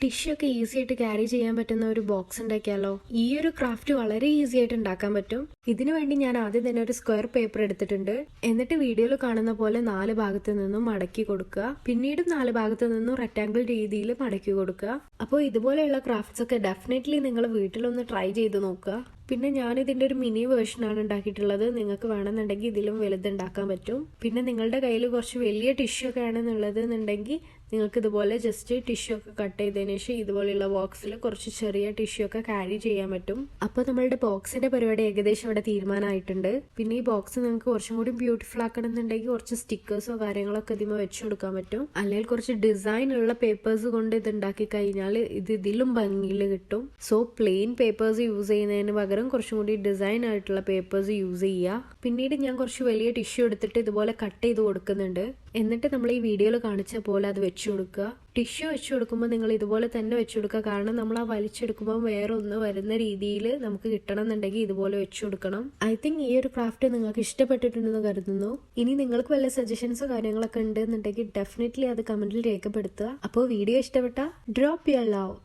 Tissue ഒക്കെ easy ആയിട്ട് carry ചെയ്യാൻ പറ്റുന്ന ഒരു ബോക്സ് ഉണ്ടാക്കിയാലോ? ഈ ഒരു ക്രാഫ്റ്റ് വളരെ ഈസി ആയിട്ട് ഉണ്ടാക്കാൻ പറ്റും. ഇതിനു വേണ്ടി ഞാൻ ആദ്യം തന്നെ ഒരു സ്ക്വയർ പേപ്പർ എടുത്തിട്ടുണ്ട്. എന്നിട്ട് വീഡിയോയിൽ കാണുന്ന പോലെ 4 ഭാഗത്ത് നിന്നും മടക്കി കൊടുക്കുക. പിന്നീട് 4 ഭാഗത്ത് നിന്നും റെക്ടാങ്കിൾ രീതിയിൽ മടക്കി കൊടുക്കുക. അപ്പോൾ ഇതുപോലെയുള്ള ക്രാഫ്റ്റ്സ് ഒക്കെ ഡെഫിനറ്റ്ലി നിങ്ങൾ വീട്ടിലൊന്ന് ട്രൈ ചെയ്ത് നോക്കുക. പിന്നെ ഞാൻ ഇതിന്റെ ഒരു മിനി വേർഷനാണ് ഉണ്ടാക്കിയിട്ടുള്ളത്. നിങ്ങൾക്ക് വേണമെന്നുണ്ടെങ്കിൽ ഇതിലും വലുത് ഉണ്ടാക്കാൻ പറ്റും. പിന്നെ നിങ്ങളുടെ കയ്യിൽ കുറച്ച് വലിയ ടിഷ്യൂ ഒക്കെ ആണെന്നുള്ളത് എന്നുണ്ടെങ്കിൽ നിങ്ങൾക്ക് ഇതുപോലെ ജസ്റ്റ് ടിഷ്യൂ ഒക്കെ കട്ട് ചെയ്തതിന് ശേഷം ഇതുപോലെയുള്ള ബോക്സിൽ കുറച്ച് ചെറിയ ടിഷ്യൂ ഒക്കെ ക്യാരി ചെയ്യാൻ പറ്റും. അപ്പോൾ നമ്മളുടെ ബോക്സിന്റെ പരിപാടി ഏകദേശം ഇവിടെ തീരുമാനമായിട്ടുണ്ട്. പിന്നെ ഈ ബോക്സ് നിങ്ങൾക്ക് കുറച്ചും കൂടി ബ്യൂട്ടിഫുൾ ആക്കണമെന്നുണ്ടെങ്കിൽ കുറച്ച് സ്റ്റിക്കേഴ്സോ കാര്യങ്ങളൊക്കെ ഇതിമ വെച്ചു കൊടുക്കാൻ പറ്റും. അല്ലെങ്കിൽ കുറച്ച് ഡിസൈൻ ഉള്ള പേപ്പേഴ്സ് കൊണ്ട് ഇത് ഉണ്ടാക്കി കഴിഞ്ഞാൽ ഇതിലും ഭംഗിയിൽ കിട്ടും. സോ പ്ലെയിൻ പേപ്പേഴ്സ് യൂസ് ചെയ്യുന്നതിന് പകരം കുറച്ചും കൂടി ഡിസൈൻ ആയിട്ടുള്ള പേപ്പേഴ്സ് യൂസ് ചെയ്യുക. പിന്നീട് ഞാൻ കുറച്ച് വലിയ ടിഷ്യൂ എടുത്തിട്ട് ഇതുപോലെ കട്ട് ചെയ്ത് കൊടുക്കുന്നുണ്ട്. എന്നിട്ട് നമ്മൾ ഈ വീഡിയോയിൽ കാണിച്ച പോലെ അത് വെച്ചു കൊടുക്കുക. ടിഷ്യൂ വെച്ചു കൊടുക്കുമ്പോൾ നിങ്ങൾ ഇതുപോലെ തന്നെ വെച്ചു കൊടുക്കുക. കാരണം നമ്മൾ ആ വലിച്ചെടുക്കുമ്പോൾ വേറെ ഒന്ന് വരുന്ന രീതിയിൽ നമുക്ക് കിട്ടണം എന്നുണ്ടെങ്കിൽ ഇതുപോലെ വെച്ചു കൊടുക്കണം. ഐ തിങ്ക് ഈ ഒരു ക്രാഫ്റ്റ് നിങ്ങൾക്ക് ഇഷ്ടപ്പെട്ടിട്ടുണ്ടെന്ന് കരുതുന്നു. ഇനി നിങ്ങൾക്ക് വല്ല സജഷൻസോ കാര്യങ്ങളൊക്കെ ഉണ്ടെന്നുണ്ടെങ്കിൽ ഡെഫിനറ്റ്ലി അത് കമന്റിൽ രേഖപ്പെടുത്തുക. അപ്പോൾ വീഡിയോ ഇഷ്ടപ്പെട്ട ഡ്രോപ്പ് യുവർ ലവ്.